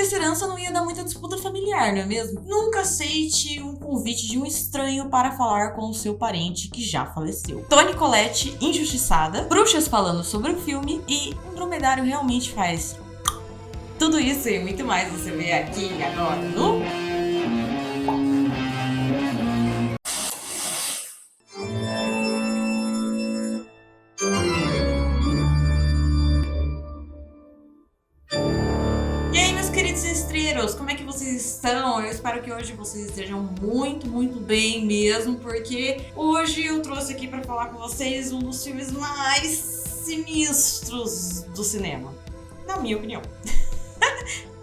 essa herança não ia dar muita disputa familiar, não é mesmo? Nunca aceite um convite de um estranho para falar com o seu parente que já faleceu. Toni Collette, injustiçada, bruxas falando sobre o filme e um dromedário realmente faz. Tudo isso e muito mais você vê aqui agora no... Como é que vocês estão? Eu espero que hoje vocês estejam muito bem mesmo, porque hoje eu trouxe aqui para falar com vocês um dos filmes mais sinistros do cinema, na minha opinião.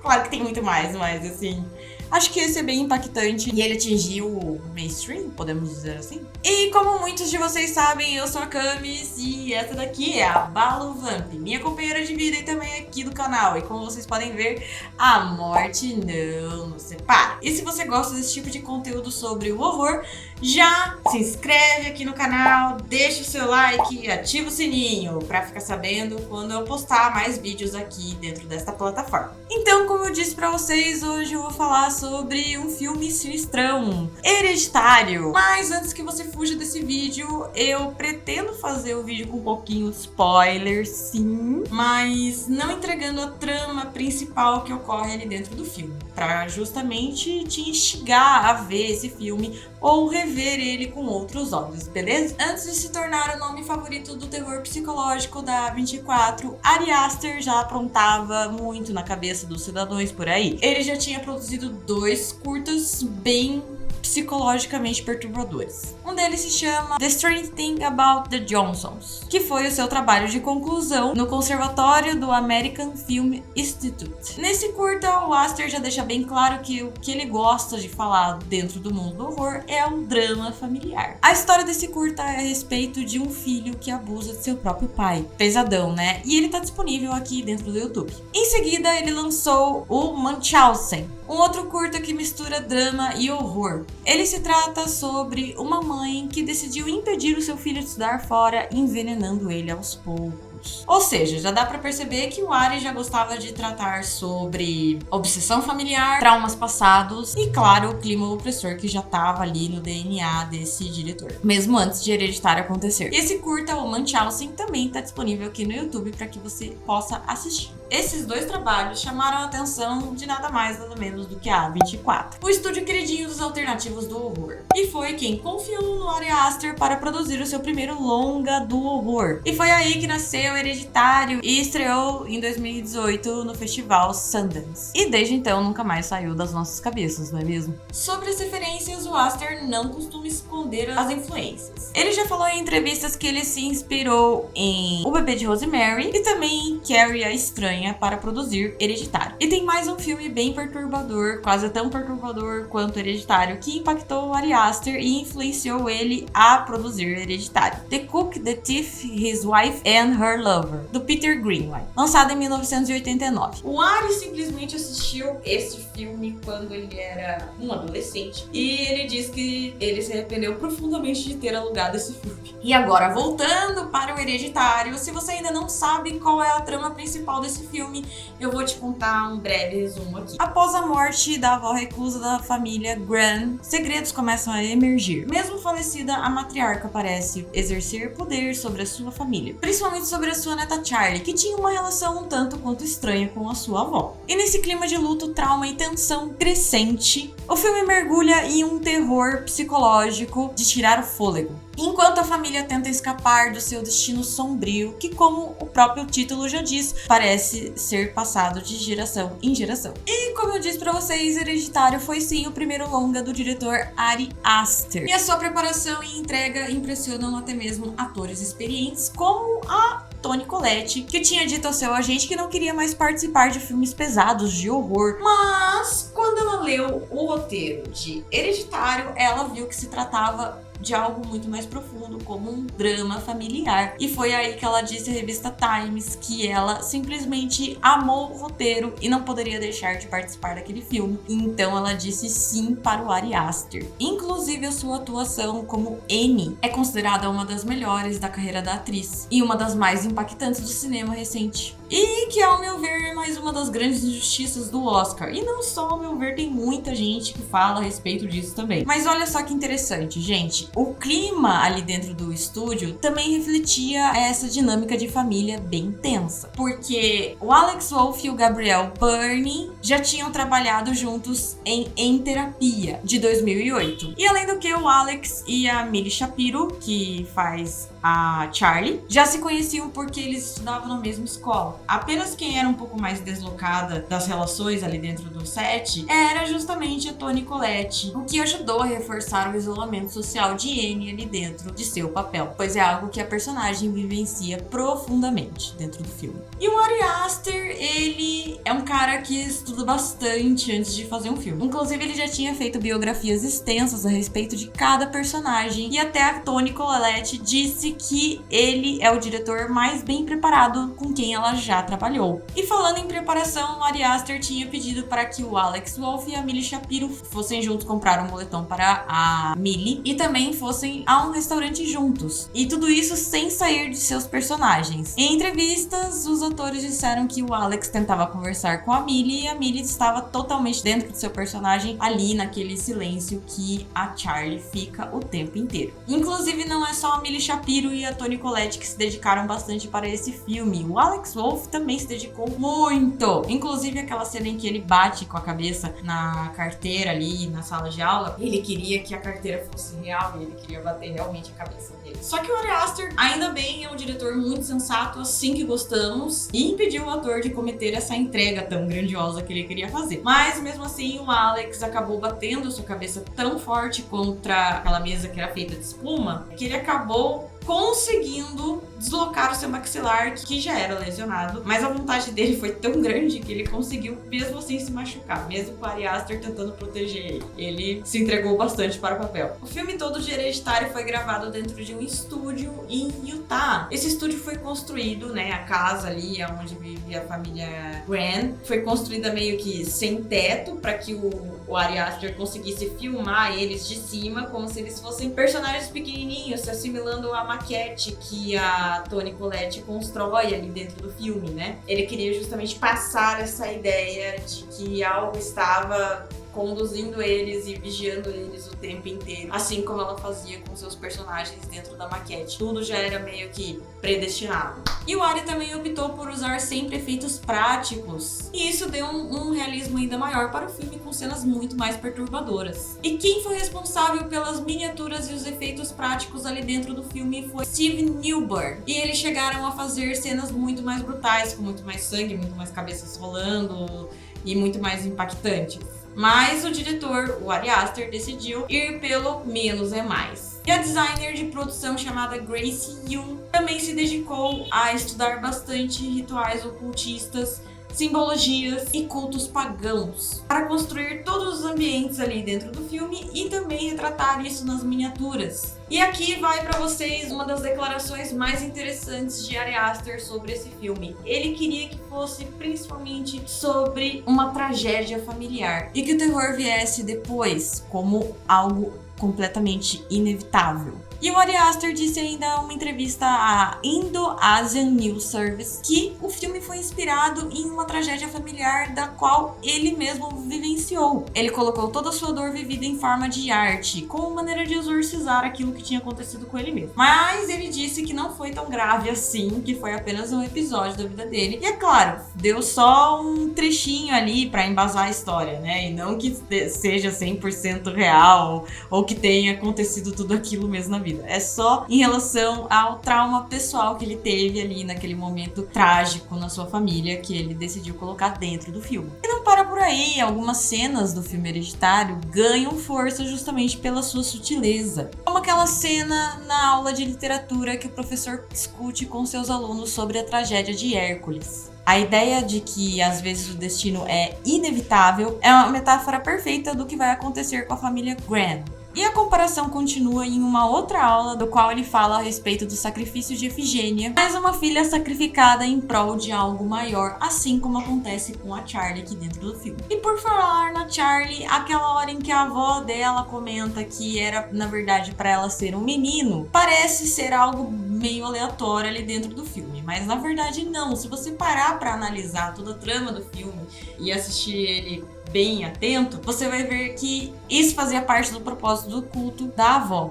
Claro que tem muito mais, mas assim, acho que esse é bem impactante e ele atingiu o mainstream, podemos dizer assim. E como muitos de vocês sabem, eu sou a Camis e essa daqui é a Balu Vamp, minha companheira de vida e também aqui do canal. E como vocês podem ver, a morte não nos separa. E se você gosta desse tipo de conteúdo sobre o horror, já se inscreve aqui no canal, deixa o seu like e ativa o sininho pra ficar sabendo quando eu postar mais vídeos aqui dentro desta plataforma. Então, como eu disse pra vocês, hoje eu vou falar sobre um filme sinistrão, Hereditário. Mas antes que você fuja desse vídeo, eu pretendo fazer o vídeo com um pouquinho de spoiler, sim, mas não entregando a trama principal que ocorre ali dentro do filme, pra justamente te instigar a ver esse filme ou rever ele com outros olhos, beleza? Antes de se tornar o nome favorito do terror psicológico da A24, Ari Aster já aprontava muito na cabeça dos cidadãos por aí. Ele já tinha produzido 2 curtas bem psicologicamente perturbadores. Um deles se chama The Strange Thing About the Johnsons, que foi o seu trabalho de conclusão no Conservatório do American Film Institute. Nesse curta, o Aster já deixa bem claro que o que ele gosta de falar dentro do mundo do horror é um drama familiar. A história desse curta é a respeito de um filho que abusa de seu próprio pai. Pesadão, né? E ele tá disponível aqui dentro do YouTube. Em seguida, ele lançou o Munchausen, um outro curta que mistura drama e horror. Ele se trata sobre uma mãe que decidiu impedir o seu filho de estudar fora, envenenando ele aos poucos. Ou seja, já dá pra perceber que o Ari já gostava de tratar sobre obsessão familiar, traumas passados e, claro, o clima opressor que já tava ali no DNA desse diretor, mesmo antes de Hereditário acontecer. E esse curta, o Munchausen, também tá disponível aqui no YouTube para que você possa assistir. Esses 2 trabalhos chamaram a atenção de nada mais nada menos do que a A24, o estúdio queridinho dos alternativos do horror. E foi quem confiou no Ari Aster para produzir o seu primeiro longa do horror. E foi aí que nasceu Hereditário e estreou em 2018 no festival Sundance. E desde então nunca mais saiu das nossas cabeças, não é mesmo? Sobre as referências, o Aster não costuma esconder as influências. Ele já falou em entrevistas que ele se inspirou em O Bebê de Rosemary e também em Carrie a Estranha para produzir Hereditário. E tem mais um filme bem perturbador, quase tão perturbador quanto Hereditário, que impactou o Ari Aster e influenciou ele a produzir Hereditário: The Cook, the Thief, His Wife and Her Lover, do Peter Greenaway, lançado em 1989. O Ari simplesmente assistiu esse filme quando ele era um adolescente e ele diz que ele se arrependeu profundamente de ter alugado esse filme. E agora, voltando para o Hereditário, se você ainda não sabe qual é a trama principal desse filme, eu vou te contar um breve resumo aqui. Após a morte da avó reclusa da família Grant, segredos começam a emergir. Mesmo falecida, a matriarca parece exercer poder sobre a sua família, principalmente sobre a sua neta Charlie, que tinha uma relação um tanto quanto estranha com a sua avó. E nesse clima de luto, trauma e tensão crescente, o filme mergulha em um terror psicológico de tirar o fôlego, enquanto a família tenta escapar do seu destino sombrio, que, como o próprio título já diz, parece ser passado de geração em geração. E como eu disse pra vocês, Hereditário foi sim o primeiro longa do diretor Ari Aster. E a sua preparação e entrega impressionam até mesmo atores experientes, como a Toni Collette, que tinha dito ao seu agente que não queria mais participar de filmes pesados de horror. Mas, quando ela leu o roteiro de Hereditário, ela viu que se tratava de algo muito mais profundo, como um drama familiar. E foi aí que ela disse à revista Times que ela simplesmente amou o roteiro e não poderia deixar de participar daquele filme. Então ela disse sim para o Ari Aster. Inclusive, a sua atuação como Annie é considerada uma das melhores da carreira da atriz e uma das mais impactantes do cinema recente. E que, ao meu ver, é mais uma das grandes injustiças do Oscar. E não só, ao meu ver, tem muita gente que fala a respeito disso também. Mas olha só que interessante, gente. O clima ali dentro do estúdio também refletia essa dinâmica de família bem tensa. Porque o Alex Wolff e o Gabriel Byrne já tinham trabalhado juntos em Terapia, de 2008. E além do que, o Alex e a Millie Shapiro, que faz a Charlie, já se conheciam porque eles estudavam na mesma escola. Apenas quem era um pouco mais deslocada das relações ali dentro do set era justamente a Toni Collette, o que ajudou a reforçar o isolamento social de Annie ali dentro de seu papel, pois é algo que a personagem vivencia profundamente dentro do filme. E o Ari Aster, ele é um cara que estuda bastante antes de fazer um filme. Inclusive, ele já tinha feito biografias extensas a respeito de cada personagem, e até a Toni Collette disse que ele é o diretor mais bem preparado com quem ela já trabalhou. E falando em preparação, o Ari Aster tinha pedido para que o Alex Wolff e a Millie Shapiro fossem juntos comprar um moletom para a Millie e também fossem a um restaurante juntos. E tudo isso sem sair de seus personagens. Em entrevistas, os atores disseram que o Alex tentava conversar com a Millie e a Millie estava totalmente dentro do seu personagem, ali naquele silêncio que a Charlie fica o tempo inteiro. Inclusive, não é só a Millie Shapiro e a Toni Collette que se dedicaram bastante para esse filme. O Alex Wolff também se dedicou muito. Inclusive, aquela cena em que ele bate com a cabeça na carteira ali na sala de aula, ele queria que a carteira fosse real e ele queria bater realmente a cabeça dele. Só que o Ari Aster, ainda bem, é um diretor muito sensato, assim que gostamos, e impediu o ator de cometer essa entrega tão grandiosa que ele queria fazer. Mas, mesmo assim, o Alex acabou batendo sua cabeça tão forte contra aquela mesa que era feita de espuma, que ele acabou conseguindo deslocar o seu maxilar, que já era lesionado, mas a vontade dele foi tão grande que ele conseguiu mesmo assim se machucar, mesmo com o Ari Aster tentando proteger ele. Ele se entregou bastante para o papel. O filme todo de Hereditário foi gravado dentro de um estúdio em Utah. Esse estúdio foi construído, né, a casa ali onde vive a família Grant, foi construída meio que sem teto para que o Ari Aster conseguisse filmar eles de cima, como se eles fossem personagens pequenininhos, se assimilando a maquete que a Toni Collette constrói ali dentro do filme, né? Ele queria justamente passar essa ideia de que algo estava conduzindo eles e vigiando eles o tempo inteiro, assim como ela fazia com seus personagens dentro da maquete. Tudo já era meio que predestinado. E o Ari também optou por usar sempre efeitos práticos, e isso deu um realismo ainda maior para o filme, com cenas muito mais perturbadoras. E quem foi responsável pelas miniaturas e os efeitos práticos ali dentro do filme foi Steve Newburn, e eles chegaram a fazer cenas muito mais brutais, com muito mais sangue, muito mais cabeças rolando e muito mais impactantes. Mas o diretor, o Ari Aster, decidiu ir pelo menos é mais. E a designer de produção chamada Grace Yu também se dedicou a estudar bastante rituais ocultistas, simbologias e cultos pagãos para construir todos os ambientes ali dentro do filme e também retratar isso nas miniaturas. E aqui vai para vocês uma das declarações mais interessantes de Ari Aster sobre esse filme. Ele queria que fosse principalmente sobre uma tragédia familiar e que o terror viesse depois como algo completamente inevitável. E o Ari Aster disse ainda em uma entrevista à Indo-Asian News Service que o filme foi inspirado em uma tragédia familiar da qual ele mesmo vivenciou. Ele colocou toda a sua dor vivida em forma de arte, como maneira de exorcizar aquilo que tinha acontecido com ele mesmo. Mas ele disse que não foi tão grave assim, que foi apenas um episódio da vida dele. E é claro, deu só um trechinho ali pra embasar a história, né? E não que seja 100% real ou que tenha acontecido tudo aquilo mesmo na vida. É só em relação ao trauma pessoal que ele teve ali naquele momento trágico na sua família que ele decidiu colocar dentro do filme. E não para por aí, algumas cenas do filme Hereditário ganham força justamente pela sua sutileza. Como aquela cena na aula de literatura que o professor discute com seus alunos sobre a tragédia de Hércules. A ideia de que às vezes o destino é inevitável é uma metáfora perfeita do que vai acontecer com a família Grant. E a comparação continua em uma outra aula, do qual ele fala a respeito do sacrifício de Efigênia, mais uma filha sacrificada em prol de algo maior, assim como acontece com a Charlie aqui dentro do filme. E por falar na Charlie, aquela hora em que a avó dela comenta que era, na verdade, para ela ser um menino, parece ser algo meio aleatório ali dentro do filme. mas na verdade não. Se você parar pra analisar toda a trama do filme e assistir ele bem atento, você vai ver que isso fazia parte do propósito do culto da avó.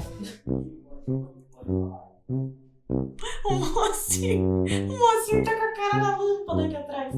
O mocinho tá com a cara na lâmpada aqui atrás.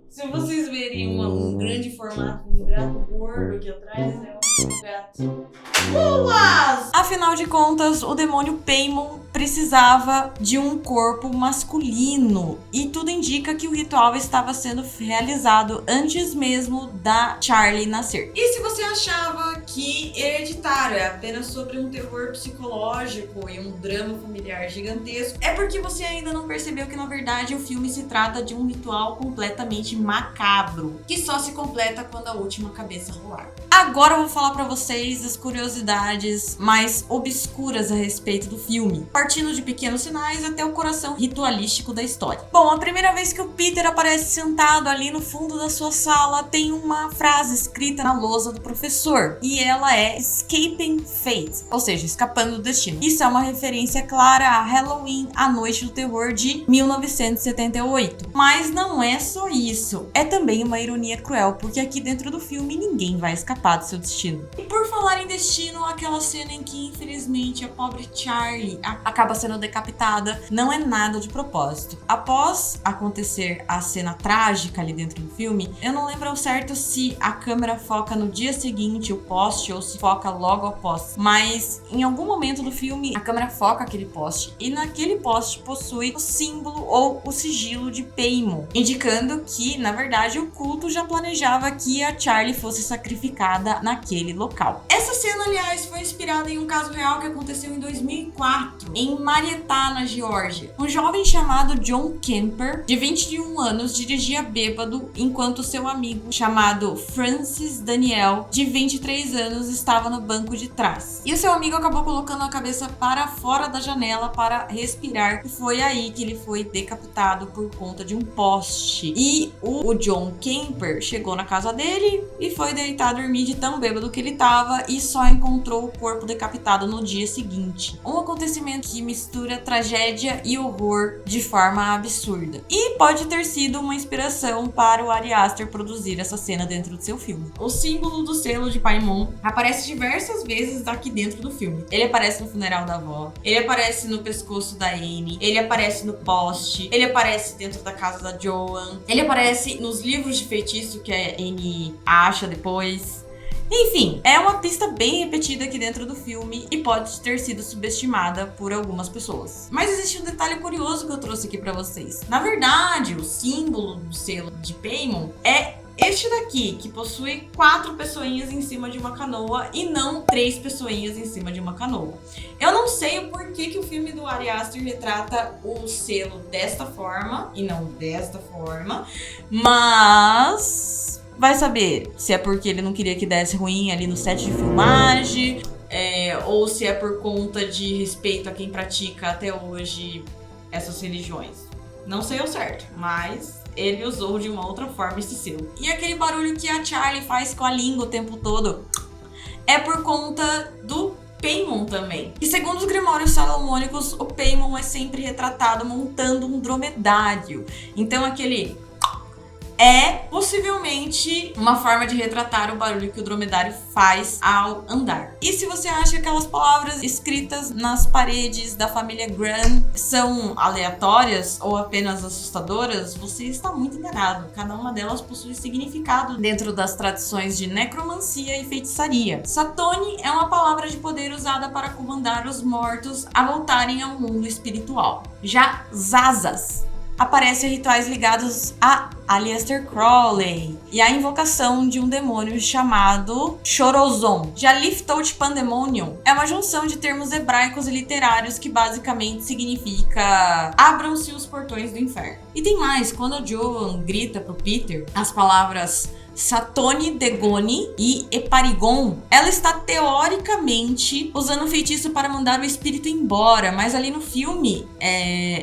Se vocês verem um grande formato, um gato gordo aqui atrás, é um gato. Boas! Afinal de contas, o demônio Paimon precisava de um corpo masculino e tudo indica que o ritual estava sendo realizado antes mesmo da Charlie nascer. E se você achava que Hereditário é apenas sobre um terror psicológico e um drama familiar gigantesco, é porque você ainda não percebeu que na verdade o filme se trata de um ritual completamente macabro, que só se completa quando a última cabeça rolar. Agora eu vou falar pra vocês as curiosidades mais obscuras a respeito do filme, partindo de pequenos sinais até o coração ritualístico da história. Bom, a primeira vez que o Peter aparece sentado ali no fundo da sua sala, tem uma frase escrita na lousa do professor, e ela é Escaping Fate, ou seja, escapando do destino. Isso é uma referência clara a Halloween, a Noite do Terror de 1978. Mas não é só isso, é também uma ironia cruel, porque aqui dentro do filme ninguém vai escapar do seu destino. E por falar em destino, aquela cena em que infelizmente a pobre Charlie acaba sendo decapitada não é nada de propósito. Após acontecer a cena trágica ali dentro do filme, eu não lembro ao certo se a câmera foca no dia seguinte, o poste, ou se foca logo após, mas em algum momento do filme a câmera foca aquele poste e naquele poste possui o símbolo ou o sigilo de Paimon, indicando que na verdade o culto já planejava que a Charlie fosse sacrificada naquele local. Essa cena, aliás, foi inspirada em um caso real que aconteceu em 2004 em Marietta, na Geórgia. Um jovem chamado John Kemper, de 21 anos, dirigia bêbado enquanto seu amigo chamado Francis Daniel, de 23 anos, estava no banco de trás. E o seu amigo acabou colocando a cabeça para fora da janela para respirar e foi aí que ele foi decapitado por conta de um poste. E o John Kemper chegou na casa dele e foi deitar a dormir de tão bêbado que ele estava e só encontrou o corpo decapitado no dia seguinte. Um acontecimento que mistura tragédia e horror de forma absurda. E pode ter sido uma inspiração para o Ari Aster produzir essa cena dentro do seu filme. O símbolo do selo de Paimon aparece diversas vezes aqui dentro do filme. Ele aparece no funeral da avó, ele aparece no pescoço da Annie, ele aparece no poste, ele aparece dentro da casa da Joan, ele aparece nos livros de feitiço que a Annie acha depois. Enfim, é uma pista bem repetida aqui dentro do filme e pode ter sido subestimada por algumas pessoas. Mas existe um detalhe curioso que eu trouxe aqui pra vocês. Na verdade, o símbolo do selo de Paimon é este daqui, que possui 4 pessoinhas em cima de uma canoa e não 3 pessoinhas em cima de uma canoa. Eu não sei o porquê que o filme do Ari Aster retrata o selo desta forma e não desta forma, mas vai saber se é porque ele não queria que desse ruim ali no set de filmagem, ou se é por conta de respeito a quem pratica até hoje essas religiões. Não sei ao certo, mas ele usou de uma outra forma esse selo. E aquele barulho que a Charlie faz com a língua o tempo todo é por conta do Paimon também. E segundo os grimórios salomônicos, o Paimon é sempre retratado montando um dromedário. Então aquele é possivelmente uma forma de retratar o barulho que o dromedário faz ao andar. E se você acha que aquelas palavras escritas nas paredes da família Graham são aleatórias ou apenas assustadoras, você está muito enganado. Cada uma delas possui significado dentro das tradições de necromancia e feitiçaria. Satoni é uma palavra de poder usada para comandar os mortos a voltarem ao mundo espiritual. Já Zazas aparece em rituais ligados a Aleister Crowley e a invocação de um demônio chamado Chorozon. Já Liftout Pandemonium é uma junção de termos hebraicos e literários que basicamente significa abram-se os portões do inferno. E tem mais, quando a Joan grita pro Peter as palavras Satoni Degoni e Eparigon, ela está teoricamente usando um feitiço para mandar o espírito embora, mas ali no filme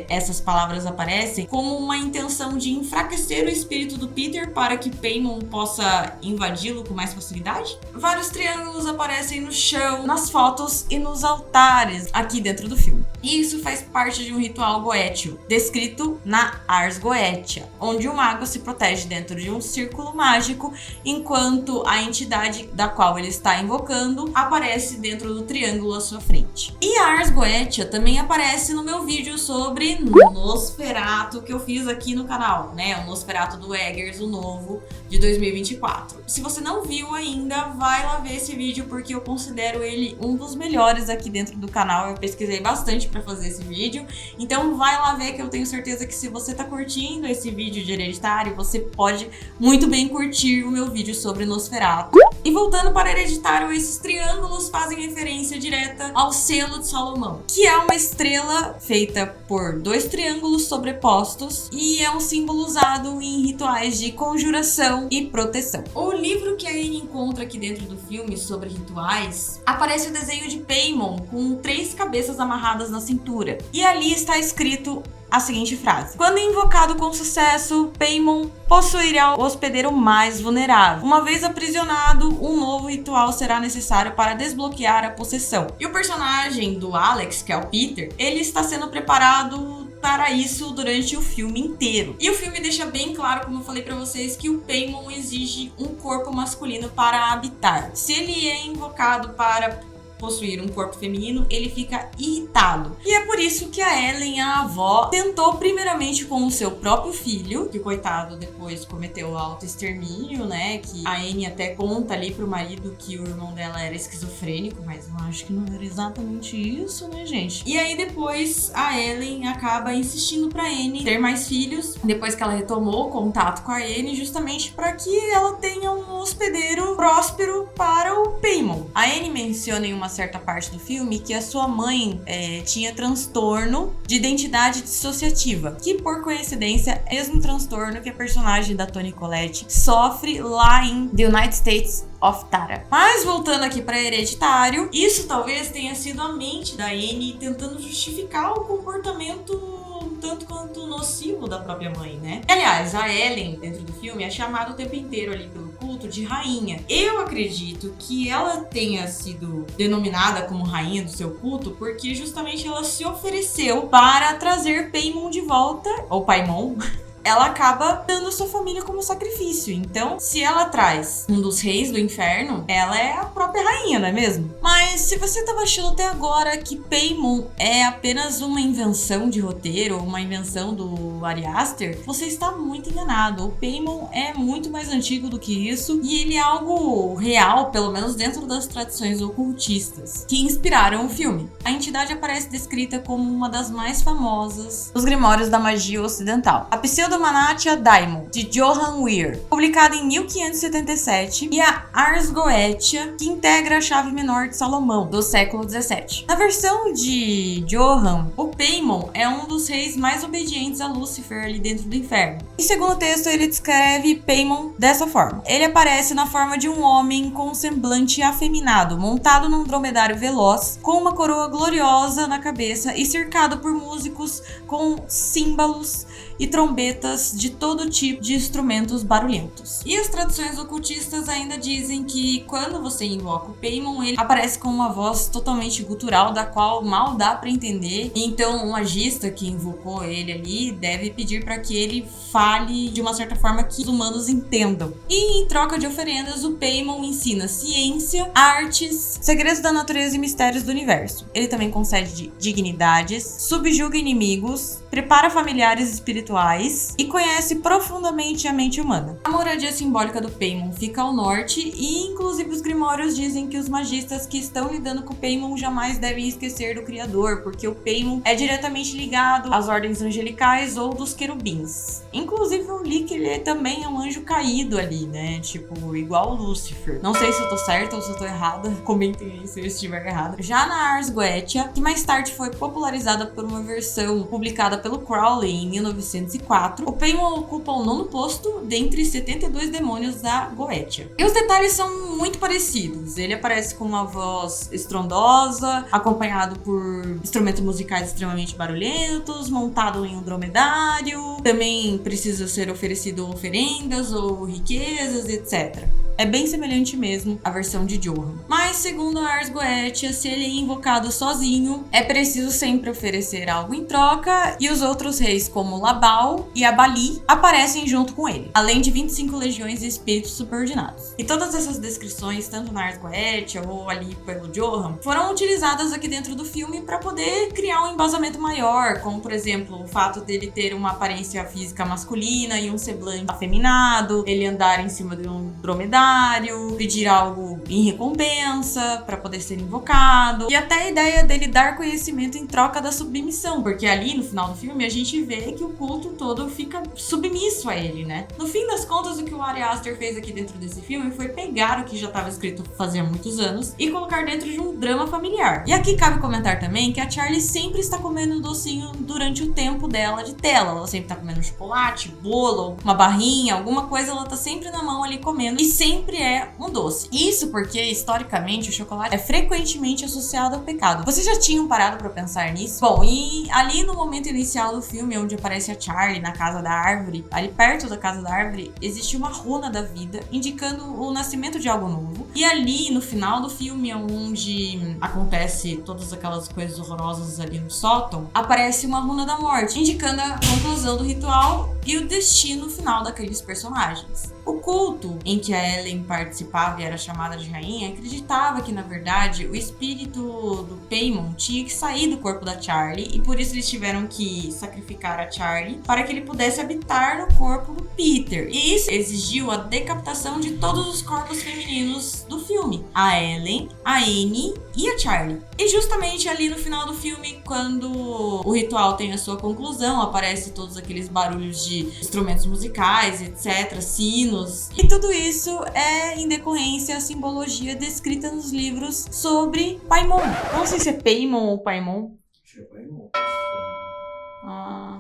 essas palavras aparecem como uma intenção de enfraquecer o espírito do Peter para que Paimon possa invadi-lo com mais facilidade. Vários triângulos aparecem no chão, nas fotos e nos altares aqui dentro do filme. E isso faz parte de um ritual goétio, descrito na Ars Goetia, onde o mago se protege dentro de um círculo mágico, enquanto a entidade da qual ele está invocando aparece dentro do triângulo à sua frente. E a Ars Goetia também aparece no meu vídeo sobre Nosferatu, que eu fiz aqui no canal, né? O Nosferatu do Eggers, o novo, de 2024. Se você não viu ainda, vai lá ver esse vídeo, porque eu considero ele um dos melhores aqui dentro do canal. Eu pesquisei bastante pra fazer esse vídeo, então vai lá ver, que eu tenho certeza que se você tá curtindo esse vídeo de Hereditário, você pode muito bem curtir o meu vídeo sobre Nosferatu. E voltando para Hereditário, esses triângulos fazem referência direta ao selo de Salomão, que é uma estrela feita por 2 triângulos sobrepostos e é um símbolo usado em rituais de conjuração e proteção. O livro que a Anne encontra aqui dentro do filme sobre rituais, aparece o desenho de Paimon com 3 cabeças amarradas na cintura. E ali está escrito a seguinte frase: quando invocado com sucesso, Paimon possuirá o hospedeiro mais vulnerável. Uma vez aprisionado, um novo ritual será necessário para desbloquear a possessão. E o personagem do Alex, que é o Peter, ele está sendo preparado para isso durante o filme inteiro. E o filme deixa bem claro, como eu falei pra vocês, que o Paimon exige um corpo masculino para habitar. Se ele é invocado para possuir um corpo feminino, ele fica irritado. E é por isso que a Ellen, a avó, tentou primeiramente com o seu próprio filho, que coitado depois cometeu autoextermínio, né? Que a Anne até conta ali pro marido que o irmão dela era esquizofrênico, mas eu acho que não era exatamente isso, né, gente? E aí depois a Ellen acaba insistindo pra Anne ter mais filhos, depois que ela retomou o contato com a Anne, justamente para que ela tenha um hospedeiro próspero para o Paimon. A Anne menciona em uma certa parte do filme que a sua mãe tinha transtorno de identidade dissociativa, que por coincidência é o mesmo transtorno que a personagem da Toni Collette sofre lá em The United States of Tara. Mas voltando aqui para Hereditário, isso talvez tenha sido a mente da Anne tentando justificar o comportamento tanto quanto nocivo da própria mãe, né? Aliás, a Ellen, dentro do filme, é chamada o tempo inteiro ali pelo culto de rainha. Eu acredito que ela tenha sido denominada como rainha do seu culto porque justamente ela se ofereceu para trazer Paimon de volta, ou Paimon. Ela acaba dando a sua família como sacrifício. Então, se ela traz um dos reis do inferno, ela é a própria rainha, não é mesmo? Mas se você tava achando até agora que Paimon é apenas uma invenção de roteiro, uma invenção do Ari Aster, você está muito enganado. O Paimon é muito mais antigo do que isso e ele é algo real, pelo menos dentro das tradições ocultistas, que inspiraram o filme. A entidade aparece descrita como uma das mais famosas dos grimórios da magia ocidental. A Pseudomanatia Daimon, de Johann Weir, publicada em 1577, e a Ars Goetia, que integra a chave menor de Salomão, do século 17. Na versão de Johann, o Paimon é um dos reis mais obedientes a Lúcifer ali dentro do inferno. E segundo o texto, ele descreve Paimon dessa forma: ele aparece na forma de um homem com um semblante afeminado, montado num dromedário veloz, com uma coroa gloriosa na cabeça e cercado por músicos com símbolos e trombetas de todo tipo de instrumentos barulhentos. E as tradições ocultistas ainda dizem que quando você invoca o Paimon, ele aparece com uma voz totalmente gutural, da qual mal dá para entender. Então, um magista que invocou ele ali deve pedir para que ele fale de uma certa forma que os humanos entendam. E em troca de oferendas, o Paimon ensina ciência, artes, segredos da natureza e mistérios do universo. Ele também concede dignidades, subjuga inimigos, prepara familiares espirituais e conhece profundamente a mente humana. A moradia simbólica do Paimon fica ao norte e, inclusive, os grimórios dizem que os magistas que estão lidando com o Paimon jamais devem esquecer do Criador, porque o Paimon é diretamente ligado às ordens angelicais ou dos querubins. Inclusive, eu li que ele também é um anjo caído ali, né? Tipo, igual o Lúcifer. Não sei se eu tô certa ou se eu tô errada. Comentem aí se eu estiver errada. Já na Ars Goetia, que mais tarde foi popularizada por uma versão publicada pelo Crowley em 1904, o Paimon ocupa o 9º posto dentre 72 demônios da Goetia. E os detalhes são muito parecidos. Ele aparece com uma voz estrondosa, acompanhado por instrumentos musicais extremamente barulhentos, montado em um dromedário. Também precisa ser oferecido oferendas ou riquezas, etc. é bem semelhante mesmo à versão de Johan. Mas, segundo a Ars Goetia, se ele é invocado sozinho, é preciso sempre oferecer algo em troca, e os outros reis, como Labal e Abali, aparecem junto com ele, além de 25 legiões de espíritos subordinados. E todas essas descrições, tanto na Ars Goetia ou ali pelo Johan, foram utilizadas aqui dentro do filme para poder criar um embasamento maior, como, por exemplo, o fato dele ter uma aparência física masculina e um semblante afeminado, ele andar em cima de um dromedário, pedir algo em recompensa para poder ser invocado, e até a ideia dele dar conhecimento em troca da submissão, porque ali no final do filme a gente vê que o culto todo fica submisso a ele, né? No fim das contas, o que o Ari Aster fez aqui dentro desse filme foi pegar o que já estava escrito fazia muitos anos e colocar dentro de um drama familiar. E aqui cabe comentar também que a Charlie sempre está comendo docinho durante o tempo dela de tela. Ela sempre tá comendo chocolate, bolo, uma barrinha, alguma coisa, ela tá sempre na mão ali comendo, e sempre é um doce. Isso porque, historicamente, o chocolate é frequentemente associado ao pecado. Vocês já tinham parado pra pensar nisso? Bom, e ali no momento inicial do filme, onde aparece a Charlie na casa da árvore, ali perto da casa da árvore, existe uma runa da vida, indicando o nascimento de algo novo. E ali, no final do filme, onde acontece todas aquelas coisas horrorosas ali no sótão, aparece uma runa da morte, indicando a conclusão do ritual e o destino final daqueles personagens. O culto em que a Ellen participava e era chamada de rainha acreditava que, na verdade, o espírito do Paimon tinha que sair do corpo da Charlie, e por isso eles tiveram que sacrificar a Charlie para que ele pudesse habitar no corpo do Peter. E isso exigiu a decapitação de todos os corpos femininos do filme: a Ellen, a Annie e a Charlie. E justamente ali no final do filme, quando o ritual tem a sua conclusão, aparecem todos aqueles barulhos de instrumentos musicais, etc., sinos. E tudo isso é em decorrência à simbologia descrita nos livros sobre Paimon. Não sei se é Paimon ou Paimon. Acho que é Paimon.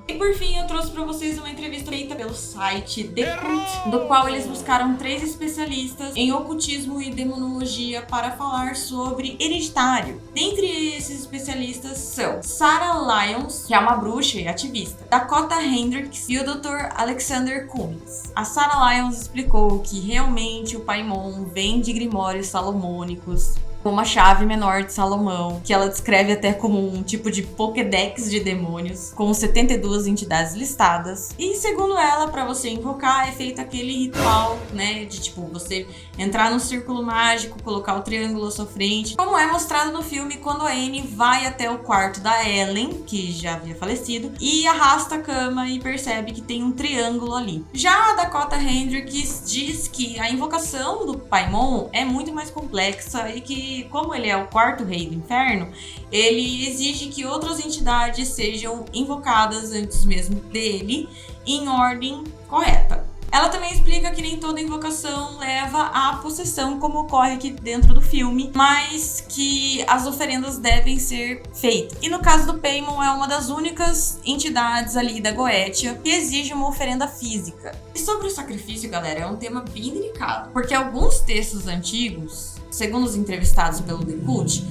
E por fim, eu trouxe pra vocês uma entrevista feita pelo site The Cult, do qual eles buscaram 3 especialistas em ocultismo e demonologia para falar sobre Hereditário. Dentre esses especialistas são Sarah Lyons, que é uma bruxa e ativista, Dakota Hendricks e o Dr. Alexander Cummings. A Sarah Lyons explicou que realmente o Paimon vem de grimórios salomônicos, com uma chave menor de Salomão, que ela descreve até como um tipo de Pokédex de demônios, com 72 entidades listadas. E segundo ela, para você invocar, é feito aquele ritual, né, de tipo, você entrar no círculo mágico, colocar o triângulo à sua frente, como é mostrado no filme quando a Annie vai até o quarto da Ellen, que já havia falecido, e arrasta a cama e percebe que tem um triângulo ali. Já a Dakota Hendricks diz que a invocação do Paimon é muito mais complexa e que, como ele é o 4º rei do inferno, ele exige que outras entidades sejam invocadas antes mesmo dele, em ordem correta. Ela também explica que nem toda invocação leva à possessão, como ocorre aqui dentro do filme, mas que as oferendas devem ser feitas. E no caso do Paimon, é uma das únicas entidades ali da Goetia que exige uma oferenda física. E sobre o sacrifício, galera, é um tema bem delicado, porque alguns textos antigos, segundo os entrevistados pelo The Cult,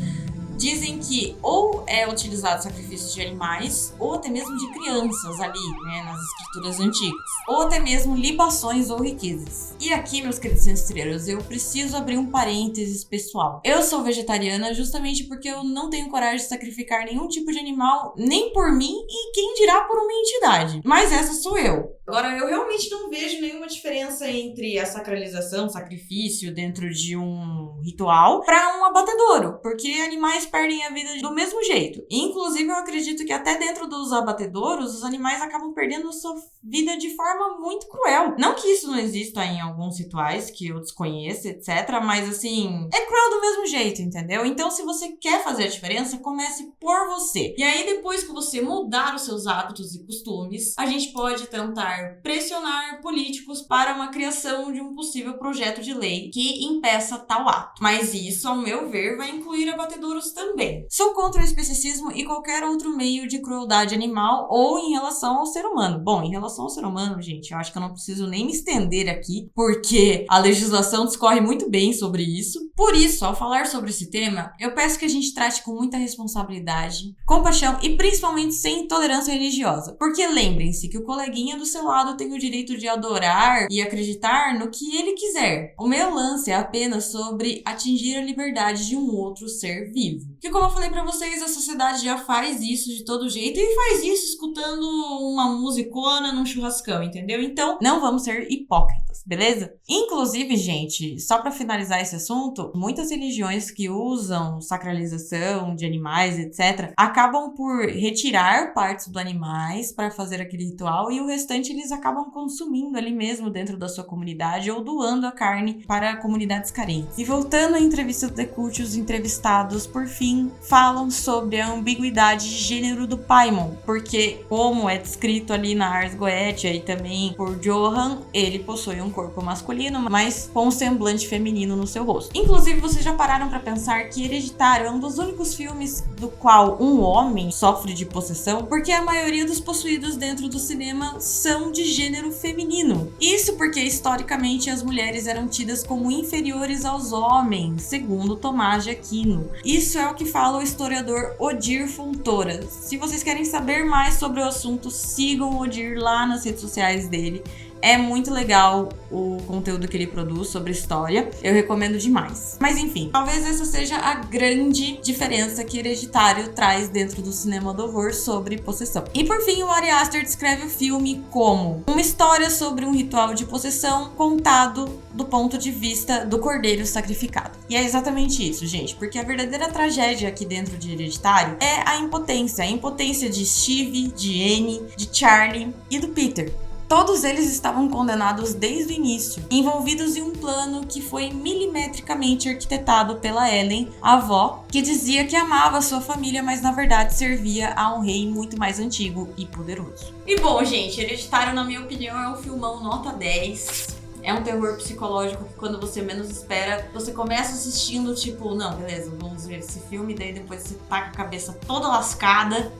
dizem que ou é utilizado sacrifício de animais, ou até mesmo de crianças ali, né, nas escrituras antigas, ou até mesmo libações ou riquezas. E aqui, meus queridos centreiros, eu preciso abrir um parênteses pessoal. Eu sou vegetariana justamente porque eu não tenho coragem de sacrificar nenhum tipo de animal, nem por mim e quem dirá por uma entidade. Mas essa sou eu. Agora, eu realmente não vejo nenhuma diferença entre a sacralização, sacrifício dentro de um ritual para um abatedouro, porque animais perdem a vida do mesmo jeito. Inclusive, eu acredito que até dentro dos abatedouros, os animais acabam perdendo a sua vida de forma muito cruel. Não que isso não exista em alguns rituais que eu desconheço, etc, mas assim, é cruel do mesmo jeito, entendeu? Então, se você quer fazer a diferença, comece por você. E aí, depois que você mudar os seus hábitos e costumes, a gente pode tentar pressionar políticos para uma criação de um possível projeto de lei que impeça tal ato. Mas isso, ao meu ver, vai incluir abatedouros também. Sou contra o especicismo e qualquer outro meio de crueldade animal ou em relação ao ser humano. Bom, em relação ao ser humano, gente, eu acho que eu não preciso nem me estender aqui, porque a legislação discorre muito bem sobre isso. Por isso, ao falar sobre esse tema, eu peço que a gente trate com muita responsabilidade, compaixão e principalmente sem intolerância religiosa. Porque lembrem-se que o coleguinha do seu lado tem o direito de adorar e acreditar no que ele quiser. O meu lance é apenas sobre atingir a liberdade de um outro ser vivo. Que, como eu falei pra vocês, a sociedade já faz isso de todo jeito e faz isso escutando uma musicona num churrascão, entendeu? Então, não vamos ser hipócritas, beleza? Inclusive, gente, só pra finalizar esse assunto, muitas religiões que usam sacralização de animais, etc., acabam por retirar partes dos animais para fazer aquele ritual e o restante eles acabam consumindo ali mesmo dentro da sua comunidade ou doando a carne para comunidades carentes. E voltando à entrevista do The Cult, os entrevistados, por fim, falam sobre a ambiguidade de gênero do Paimon, porque, como é descrito ali na Ars Goetia e também por Johan, ele possui um corpo masculino, mas com um semblante feminino no seu rosto. Inclusive, vocês já pararam pra pensar que Hereditário é um dos únicos filmes do qual um homem sofre de possessão, porque a maioria dos possuídos dentro do cinema são de gênero feminino. Isso porque, historicamente, as mulheres eram tidas como inferiores aos homens, segundo Tomás de Aquino. Isso é o que fala o historiador Odir Fontoura. Se vocês querem saber mais sobre o assunto, sigam o Odir lá nas redes sociais dele. É muito legal o conteúdo que ele produz sobre história. Eu recomendo demais. Mas enfim, talvez essa seja a grande diferença que Hereditário traz dentro do cinema do horror sobre possessão. E por fim, o Ari Aster descreve o filme como uma história sobre um ritual de possessão contado do ponto de vista do cordeiro sacrificado. E é exatamente isso, gente, porque a verdadeira tragédia aqui dentro de Hereditário é a impotência de Steve, de Annie, de Charlie e do Peter. Todos eles estavam condenados desde o início, envolvidos em um plano que foi milimetricamente arquitetado pela Ellen, a avó, que dizia que amava sua família, mas na verdade servia a um rei muito mais antigo e poderoso. E bom, gente, Hereditário, na minha opinião, é um filmão nota 10. É um terror psicológico que quando você menos espera, você começa assistindo tipo, não, beleza, vamos ver esse filme, daí depois você tá com a cabeça toda lascada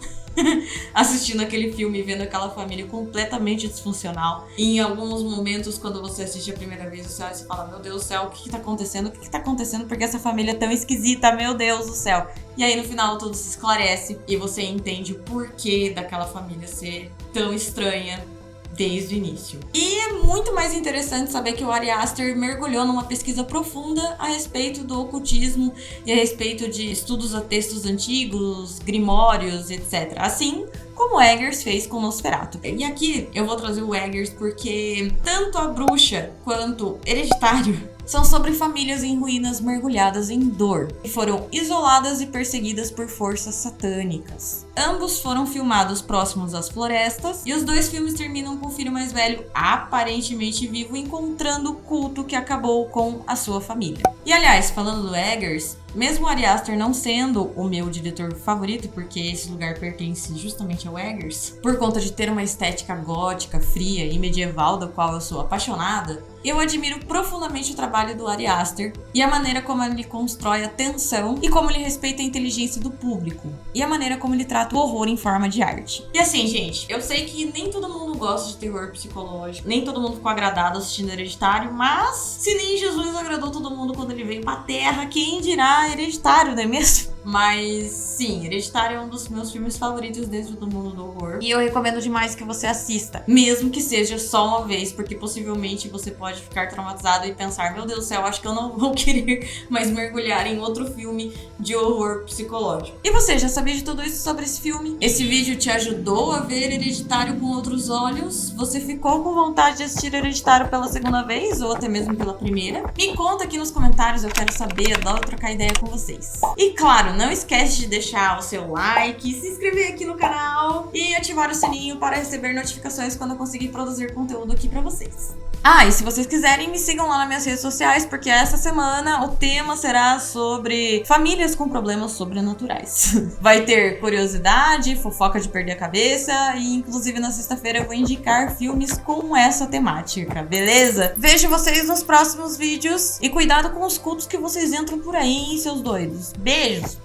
assistindo aquele filme e vendo aquela família completamente disfuncional. E em alguns momentos, quando você assiste a primeira vez, você fala, meu Deus do céu, o que tá acontecendo? O que tá acontecendo? Porque essa família é tão esquisita, meu Deus do céu. E aí no final tudo se esclarece e você entende o porquê daquela família ser tão estranha desde o início. E é muito mais interessante saber que o Ari Aster mergulhou numa pesquisa profunda a respeito do ocultismo e a respeito de estudos a textos antigos, grimórios, etc. Assim como Eggers fez com Nosferatu. E aqui eu vou trazer o Eggers porque tanto A Bruxa quanto Hereditário são sobre famílias em ruínas mergulhadas em dor, que foram isoladas e perseguidas por forças satânicas. Ambos foram filmados próximos às florestas, e os dois filmes terminam com o filho mais velho aparentemente vivo encontrando o culto que acabou com a sua família. E aliás, falando do Eggers, mesmo o Ari Aster não sendo o meu diretor favorito, porque esse lugar pertence justamente ao Eggers, por conta de ter uma estética gótica, fria e medieval, da qual eu sou apaixonada, eu admiro profundamente o trabalho do Ari Aster e a maneira como ele constrói a tensão e como ele respeita a inteligência do público e a maneira como ele trata o horror em forma de arte. E assim, gente, eu sei que nem todo mundo gosta de terror psicológico, nem todo mundo ficou agradado assistindo Hereditário, mas se nem Jesus agradou todo mundo quando ele veio pra Terra, quem dirá Hereditário, não é mesmo? Mas sim, Hereditário é um dos meus filmes favoritos dentro do mundo do horror. E eu recomendo demais que você assista, mesmo que seja só uma vez, porque possivelmente você pode ficar traumatizado e pensar, meu Deus do céu, acho que eu não vou querer mais mergulhar em outro filme de horror psicológico. E você, já sabia de tudo isso sobre esse filme? Esse vídeo te ajudou a ver Hereditário com outros olhos? Você ficou com vontade de assistir Hereditário pela segunda vez ou até mesmo pela primeira? Me conta aqui nos comentários, eu quero saber, adoro trocar ideia com vocês. E claro, não esquece de deixar o seu like, se inscrever aqui no canal e ativar o sininho para receber notificações quando eu conseguir produzir conteúdo aqui pra vocês. Ah, e se vocês quiserem, me sigam lá nas minhas redes sociais, porque essa semana o tema será sobre famílias com problemas sobrenaturais. Vai ter curiosidade, fofoca de perder a cabeça e inclusive na sexta-feira eu vou indicar filmes com essa temática, beleza? Vejo vocês nos próximos vídeos e cuidado com os cultos que vocês entram por aí, seus doidos. Beijos!